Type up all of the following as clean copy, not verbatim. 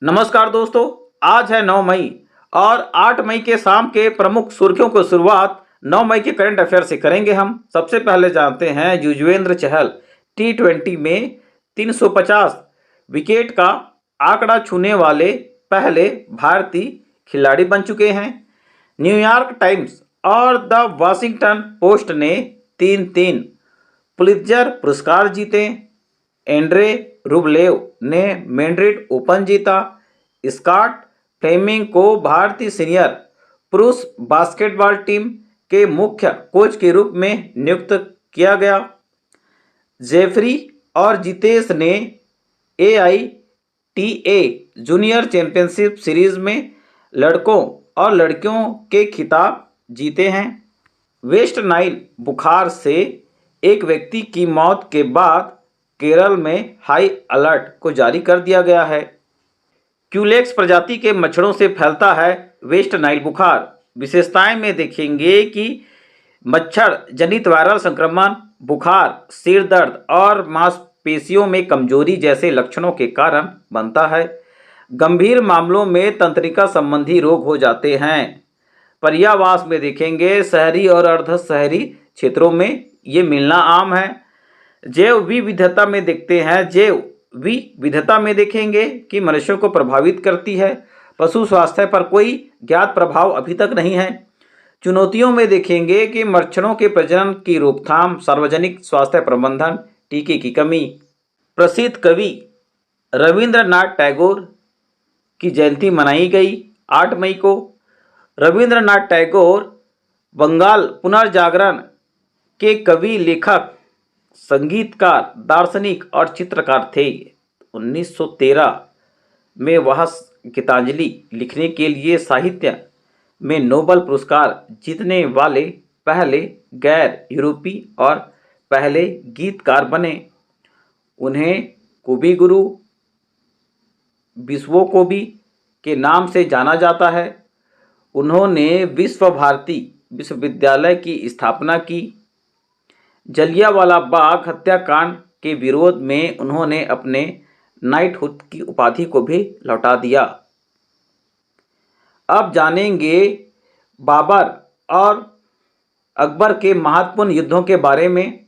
नमस्कार दोस्तों। आज है 9 मई और 8 मई के शाम के प्रमुख सुर्खियों को शुरुआत 9 मई के करंट अफेयर से करेंगे। हम सबसे पहले जानते हैं युजवेंद्र चहल T20 में 350 विकेट का आंकड़ा छूने वाले पहले भारतीय खिलाड़ी बन चुके हैं। न्यूयॉर्क टाइम्स और द वाशिंगटन पोस्ट ने तीन पुलित्जर पुरस्कार जीते। एंड्रे रुबलेव ने मैड्रिड ओपन जीता। स्कॉट फ्लेमिंग को भारतीय सीनियर पुरुष बास्केटबॉल टीम के मुख्य कोच के रूप में नियुक्त किया गया। जेफरी और जितेश ने AITA जूनियर चैंपियनशिप सीरीज में लड़कों और लड़कियों के खिताब जीते हैं। वेस्ट नाइल बुखार से एक व्यक्ति की मौत के बाद केरल में हाई अलर्ट को जारी कर दिया गया है। क्यूलेक्स प्रजाति के मच्छरों से फैलता है वेस्ट नाइल बुखार। विशेषताएं में देखेंगे कि मच्छर जनित वायरल संक्रमण, बुखार, सिर दर्द और मांसपेशियों में कमजोरी जैसे लक्षणों के कारण बनता है। गंभीर मामलों में तंत्रिका संबंधी रोग हो जाते हैं। पर्यावास में देखेंगे शहरी और अर्ध शहरी क्षेत्रों में ये मिलना आम है। जैव विविधता में देखते हैं, जैव विविधता में देखेंगे कि मनुष्यों को प्रभावित करती है। पशु स्वास्थ्य पर कोई ज्ञात प्रभाव अभी तक नहीं है। चुनौतियों में देखेंगे कि मच्छरों के प्रजनन की रोकथाम, सार्वजनिक स्वास्थ्य प्रबंधन, टीके की कमी। प्रसिद्ध कवि रविंद्रनाथ टैगोर की जयंती मनाई गई 8 मई को। रविंद्रनाथ टैगोर बंगाल पुनर्जागरण के कवि, लेखक, संगीतकार, दार्शनिक और चित्रकार थे। 1913 में वह गीतांजलि लिखने के लिए साहित्य में नोबेल पुरस्कार जीतने वाले पहले गैर यूरोपीय और पहले गीतकार बने। उन्हें कवि गुरु विश्वकवि के नाम से जाना जाता है। उन्होंने विश्व भारती विश्वविद्यालय की स्थापना की। जलियांवाला बाग हत्याकांड के विरोध में उन्होंने अपने नाइटहुड की उपाधि को भी लौटा दिया। अब जानेंगे बाबर और अकबर के महत्वपूर्ण युद्धों के बारे में।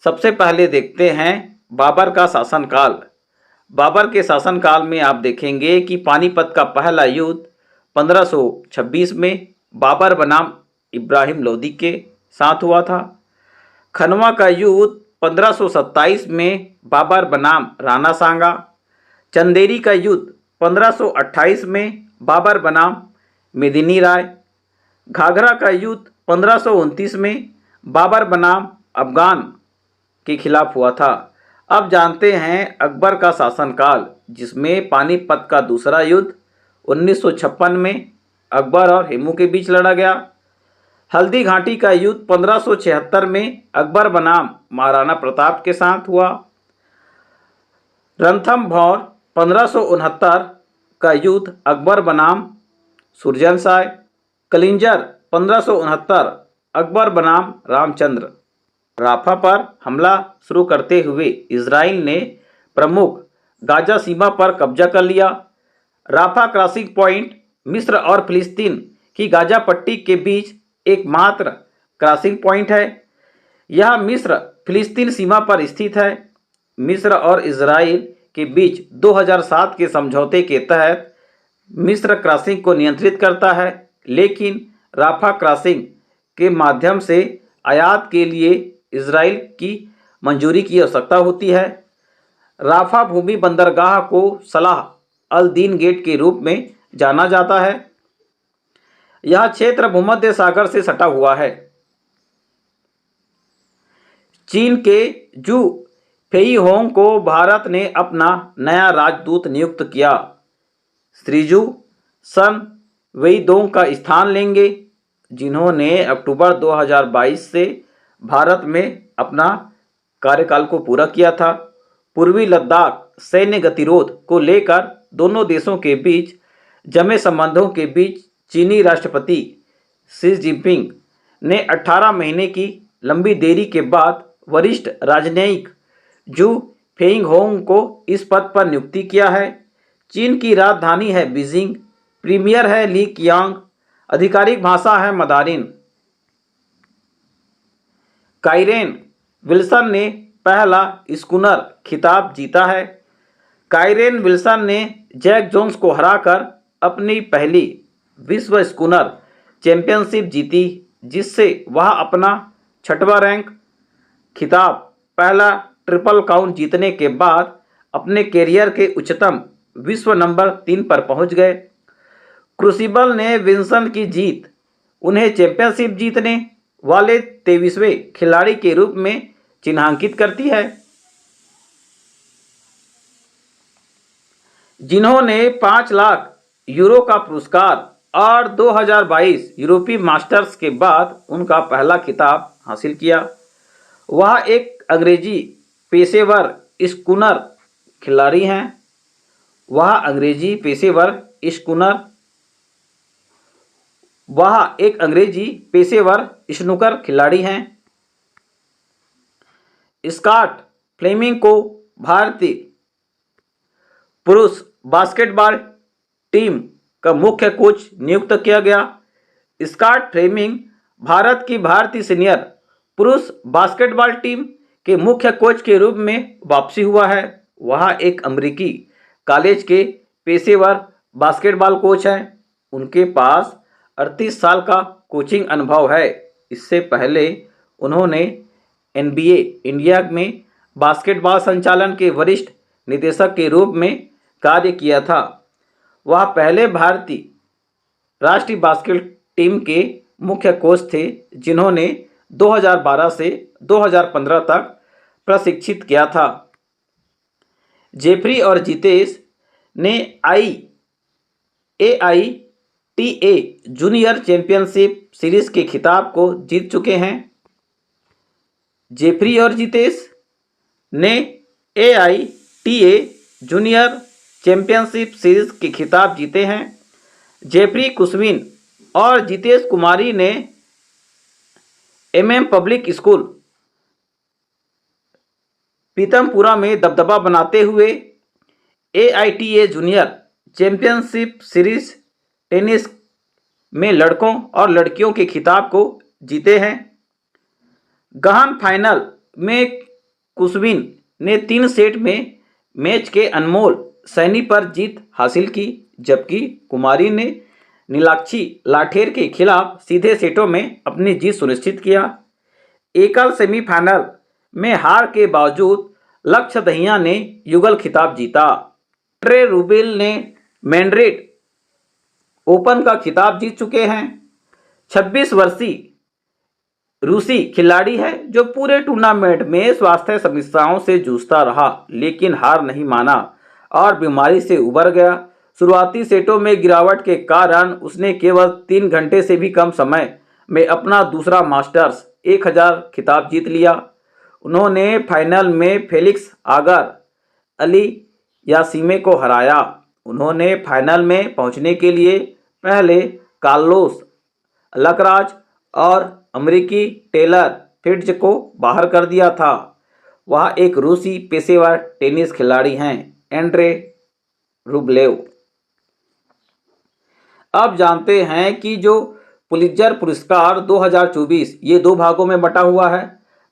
सबसे पहले देखते हैं बाबर का शासनकाल। बाबर के शासनकाल में आप देखेंगे कि पानीपत का पहला युद्ध 1526 में बाबर बनाम इब्राहिम लोदी के साथ हुआ था। खनवा का युद्ध 1527 में बाबर बनाम राणा सांगा। चंदेरी का युद्ध 1528 में बाबर बनाम मेदिनी राय। घाघरा का युद्ध 1529 में बाबर बनाम अफगान के खिलाफ हुआ था। अब जानते हैं अकबर का शासनकाल, जिसमें पानीपत का दूसरा युद्ध 1956 में अकबर और हेमू के बीच लड़ा गया। हल्दी घाटी का युद्ध 1576 में अकबर बनाम महाराणा प्रताप के साथ हुआ। रणथंभौर 1569 का युद्ध अकबर बनाम सुरजन शाह। कलिंजर 1569 अकबर बनाम रामचंद्र। राफा पर हमला शुरू करते हुए इजराइल ने प्रमुख गाजा सीमा पर कब्जा कर लिया। राफा क्रॉसिंग पॉइंट मिस्र और फिलिस्तीन की गाजा पट्टी के बीच एकमात्र क्रॉसिंग पॉइंट है। यह मिस्र फिलिस्तीन सीमा पर स्थित है। मिस्र और इजराइल के बीच 2007 के समझौते के तहत मिस्र क्रॉसिंग को नियंत्रित करता है, लेकिन राफा क्रॉसिंग के माध्यम से आयात के लिए इजराइल की मंजूरी की आवश्यकता होती है। राफा भूमि बंदरगाह को सलाह अल दीन गेट के रूप में जाना जाता है। यह क्षेत्र भूमध्य सागर से सटा हुआ है। चीन के जू फेईहोंग को भारत ने अपना नया राजदूत नियुक्त किया। श्रीजू सन वेईदोंग का स्थान लेंगे, जिन्होंने अक्टूबर 2022 से भारत में अपना कार्यकाल को पूरा किया था। पूर्वी लद्दाख सैन्य गतिरोध को लेकर दोनों देशों के बीच जमे संबंधों के बीच चीनी राष्ट्रपति शी जिनपिंग ने 18 महीने की लंबी देरी के बाद वरिष्ठ राजनयिक जू फेईहोंग को इस पद पर नियुक्ति किया है। चीन की राजधानी है बीजिंग। प्रीमियर है ली कियांग। आधिकारिक भाषा है mandarin। काइरेन विल्सन ने पहला स्कूनर खिताब जीता है। काइरेन विल्सन ने जैक जोन्स को हराकर अपनी पहली विश्व स्कूनर चैंपियनशिप जीती, जिससे वह अपना 6वां रैंक खिताब पहला ट्रिपल क्राउन जीतने के बाद अपने कैरियर के उच्चतम विश्व नंबर 3 पर पहुंच गए। क्रूसिबल ने विल्सन की जीत उन्हें चैंपियनशिप जीतने वाले 23वें खिलाड़ी के रूप में चिन्हांकित करती है, जिन्होंने 5 लाख यूरो का पुरस्कार और 2022 यूरोपीय मास्टर्स के बाद उनका पहला खिताब हासिल किया। वह एक अंग्रेजी पेशेवर स्कूनर खिलाड़ी हैं। वह एक अंग्रेजी पेशेवर स्नूकर खिलाड़ी हैं। स्कॉट फ्लेमिंग को भारतीय पुरुष बास्केटबॉल टीम का मुख्य कोच नियुक्त किया गया। स्कॉट फ्लेमिंग भारत की भारतीय सीनियर पुरुष बास्केटबॉल टीम के मुख्य कोच के रूप में वापसी हुआ है। वह एक अमेरिकी कॉलेज के पेशेवर बास्केटबॉल कोच हैं। उनके पास 38 साल का कोचिंग अनुभव है। इससे पहले उन्होंने NBA इंडिया में बास्केटबॉल संचालन के वरिष्ठ निदेशक के रूप में कार्य किया था। वह पहले भारतीय राष्ट्रीय बास्केट टीम के मुख्य कोच थे, जिन्होंने 2012 से 2015 तक प्रशिक्षित किया था। जेफरी और जितेश ने AITA जूनियर चैंपियनशिप सीरीज के खिताब को जीत चुके हैं। जेफरी और जितेश ने AITA जूनियर चैंपियनशिप सीरीज के खिताब जीते हैं। जेफरी कुसविन और जितेश कुमारी ने MM पब्लिक स्कूल पीतमपुरा में दबदबा बनाते हुए AITA junior championship series tennis में लड़कों और लड़कियों के खिताब को जीते हैं। गहन फाइनल में कुसविन ने 3 सेट में मैच के अनमोल सैनी पर जीत हासिल की, जबकि कुमारी ने नीलाक्षी लाठेर के खिलाफ सीधे सेटों में अपनी जीत सुनिश्चित किया। एकल सेमीफाइनल में हार के बावजूद लक्ष्य दहिया ने युगल खिताब जीता। एंड्रे रूबिल ने मैड्रिड ओपन का खिताब जीत चुके हैं। 26 वर्षीय रूसी खिलाड़ी है जो पूरे टूर्नामेंट में स्वास्थ्य समस्याओं से जूझता रहा, लेकिन हार नहीं माना और बीमारी से उबर गया। शुरुआती सेटों में गिरावट के कारण उसने केवल 3 घंटे से भी कम समय में अपना दूसरा मास्टर्स 1000 खिताब जीत लिया। उन्होंने फाइनल में फेलिक्स आगर अलियासीमे को हराया। उन्होंने फाइनल में पहुंचने के लिए पहले कार्लोस अल्कराज और अमेरिकी टेलर फिट्ज को बाहर कर दिया था। वह एक रूसी पेशेवर टेनिस खिलाड़ी हैं, एंड्रे रूबलेव। अब जानते हैं कि जो पुलित्जर पुरस्कार 2024 ये 2 भागों में बटा हुआ है।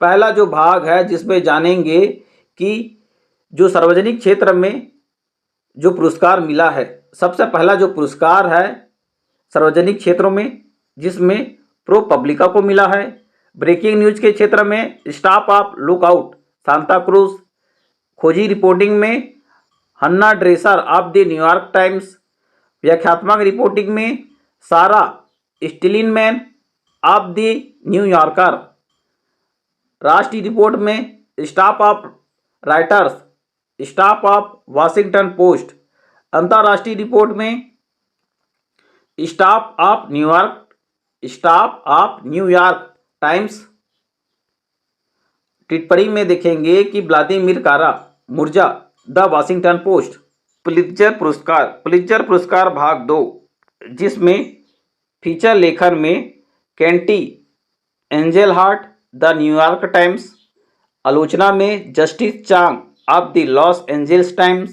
पहला जो भाग है जिसमें जानेंगे कि जो सार्वजनिक क्षेत्र में जो पुरस्कार मिला है, सबसे पहला जो पुरस्कार है सार्वजनिक क्षेत्रों में जिसमें प्रो पब्लिका को मिला है। ब्रेकिंग न्यूज के क्षेत्र में staff of Lookout Santa Cruz, खोजी रिपोर्टिंग में Hannah Dreier of the New York Times, व्याख्यात्मक रिपोर्टिंग में Sarah Stillman of the New Yorker, राष्ट्रीय रिपोर्ट में staff of Reuters, staff of Washington Post, अंतर्राष्ट्रीय रिपोर्ट में स्टाफ ऑफ न्यूयॉर्क टाइम्स। टिप्पणी में देखेंगे कि Vladimir Kara Murza the Washington Post. Pulitzer पुरस्कार भाग 2 जिसमें फीचर लेखन में Katie Engelhart the New York Times, आलोचना में Justin Chang of the Los Angeles Times,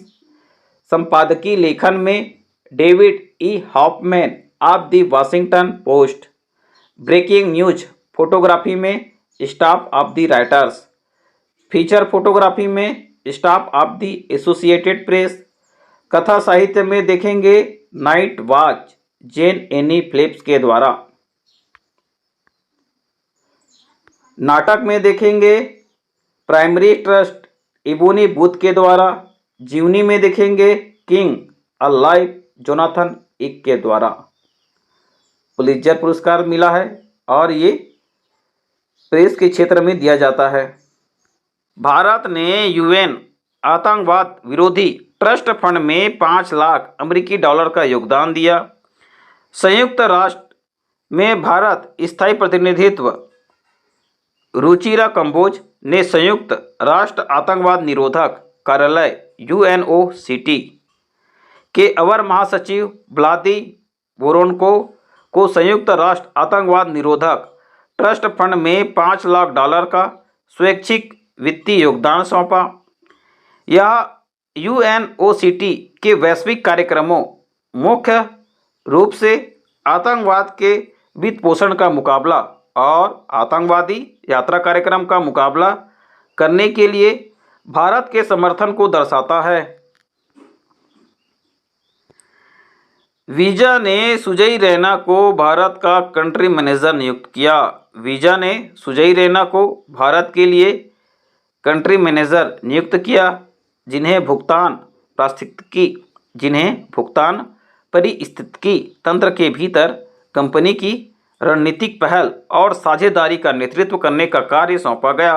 संपादकीय लेखन में David E Hoffman of the Washington Post, breaking news photography में staff of the Reuters, feature photography में staff of the Associated Press, कथा साहित्य में देखेंगे Night Watch Jayne Anne Phillips के द्वारा, नाटक में देखेंगे प्राइमरी ट्रस्ट इबोनी बूथ के द्वारा, जीवनी में देखेंगे किंग अ लाइफ जोनाथन इक के द्वारा। पुलित्जर पुरस्कार मिला है और ये प्रेस के क्षेत्र में दिया जाता है। भारत ने यूएन आतंकवाद विरोधी ट्रस्ट फंड में 5 लाख अमेरिकी डॉलर का योगदान दिया। संयुक्त राष्ट्र में भारत स्थायी प्रतिनिधित्व रुचिरा कंबोज ने संयुक्त राष्ट्र आतंकवाद निरोधक कार्यालय UNOCT के अवर महासचिव व्लादी वोरोनको को संयुक्त राष्ट्र आतंकवाद निरोधक ट्रस्ट फंड में 5 लाख डॉलर का स्वैच्छिक वित्तीय योगदान सौंपा। यह UNOCT के वैश्विक कार्यक्रमों, मुख्य रूप से आतंकवाद के वित्त पोषण का मुकाबला और आतंकवादी यात्रा कार्यक्रम का मुकाबला करने के लिए भारत के समर्थन को दर्शाता है। वीजा ने सुजय रैना को भारत का कंट्री मैनेजर नियुक्त किया। वीजा ने सुजय रैना को भारत के लिए कंट्री मैनेजर नियुक्त किया, जिन्हें भुगतान पारिस्थितिकी तंत्र के भीतर कंपनी की रणनीतिक पहल और साझेदारी का नेतृत्व करने का कार्य सौंपा गया।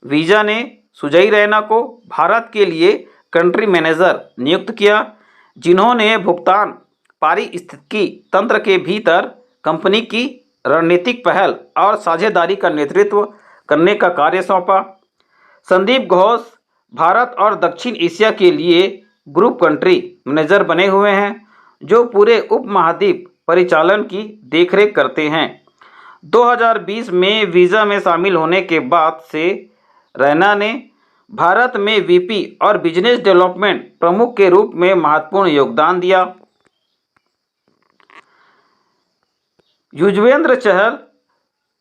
वीजा ने सुजय रैना को भारत के लिए कंट्री मैनेजर नियुक्त किया, जिन्होंने भुगतान पारिस्थितिकी तंत्र के भीतर कंपनी की रणनीतिक पहल और साझेदारी का नेतृत्व करने का कार्य सौंपा। संदीप घोष भारत और दक्षिण एशिया के लिए ग्रुप कंट्री मैनेजर बने हुए हैं, जो पूरे उपमहाद्वीप परिचालन की देखरेख करते हैं। 2020 में वीज़ा में शामिल होने के बाद से रैना ने भारत में VP और बिजनेस डेवलपमेंट प्रमुख के रूप में महत्वपूर्ण योगदान दिया। युजवेंद्र चहल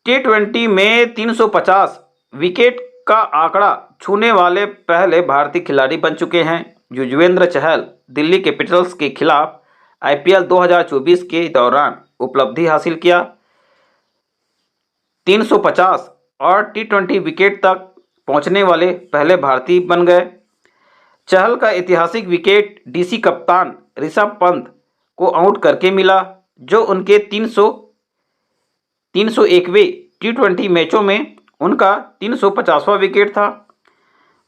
T20 में 350 विकेट का आंकड़ा छूने वाले पहले भारतीय खिलाड़ी बन चुके हैं। युजवेंद्र चहल दिल्ली कैपिटल्स के खिलाफ IPL 2024 के दौरान उपलब्धि हासिल किया, 350 और T20 विकेट तक पहुंचने वाले पहले भारतीय बन गए। चहल का ऐतिहासिक विकेट DC कप्तान ऋषभ पंत को आउट करके मिला, जो उनके 301वें T20 मैचों में उनका 350वां विकेट था।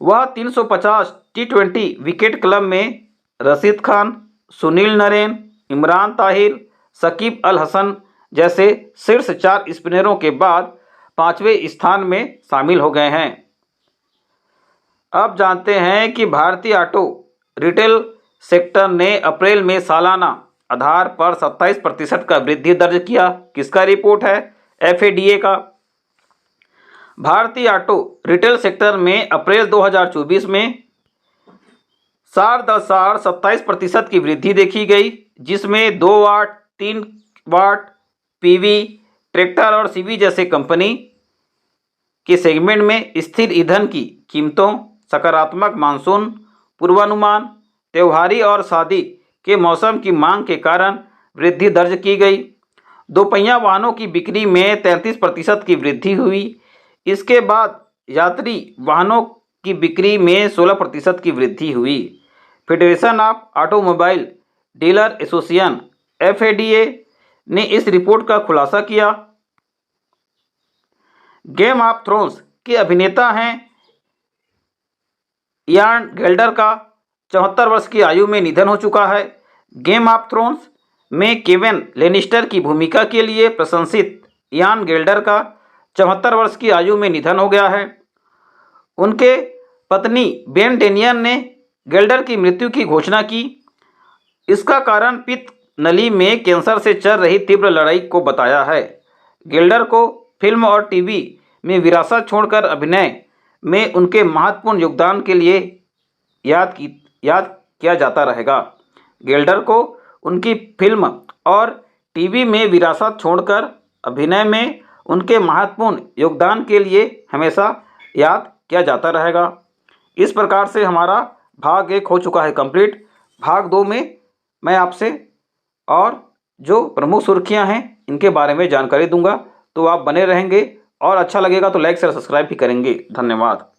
वह 350 T20 विकेट क्लब में रशीद खान, सुनील नरेन, इमरान ताहिर, शकीब अल हसन जैसे शीर्ष 4 स्पिनरों के बाद 5वें स्थान में शामिल हो गए हैं। अब जानते हैं कि भारतीय ऑटो रिटेल सेक्टर ने अप्रैल में सालाना आधार पर 27% का वृद्धि दर्ज किया। किसका रिपोर्ट है? FADA का। भारतीय ऑटो रिटेल सेक्टर में अप्रैल 2024 में 27% की वृद्धि देखी गई, जिसमें 2 वाट, 3 वाट PV, ट्रैक्टर और CV जैसे कंपनी के सेगमेंट में स्थिर ईंधन की कीमतों, सकारात्मक मानसून पूर्वानुमान, त्योहारी और शादी के मौसम की मांग के कारण वृद्धि दर्ज की गई। दोपहिया वाहनों की बिक्री में 33% की वृद्धि हुई। इसके बाद यात्री वाहनों की बिक्री में 16% की वृद्धि हुई। Federation of automobile dealer association FADA ने इस रिपोर्ट का खुलासा किया। गेम ऑफ थ्रोन्स के अभिनेता हैं इयान गेल्डर का 74 वर्ष की आयु में निधन हो चुका है। गेम ऑफ थ्रोन्स में केविन लेनिस्टर की भूमिका के लिए प्रशंसित इयान गेल्डर का 74 वर्ष की आयु में निधन हो गया है। उनके पत्नी बेन डेनियन ने गेल्डर की मृत्यु की घोषणा की। इसका कारण पित्त नली में कैंसर से चल रही तीव्र लड़ाई को बताया है। गेल्डर को फिल्म और टीवी में विरासत छोड़कर अभिनय में उनके महत्वपूर्ण योगदान के लिए याद किया जाता रहेगा। गेल्डर को उनकी फिल्म और टीवी में विरासत छोड़कर अभिनय में उनके महत्वपूर्ण योगदान के लिए हमेशा याद किया जाता रहेगा। इस प्रकार से हमारा भाग 1 हो चुका है कंप्लीट। भाग 2 में मैं आपसे और जो प्रमुख सुर्खियां हैं इनके बारे में जानकारी दूंगा, तो आप बने रहेंगे और अच्छा लगेगा तो लाइक शेयर सब्सक्राइब भी करेंगे। धन्यवाद।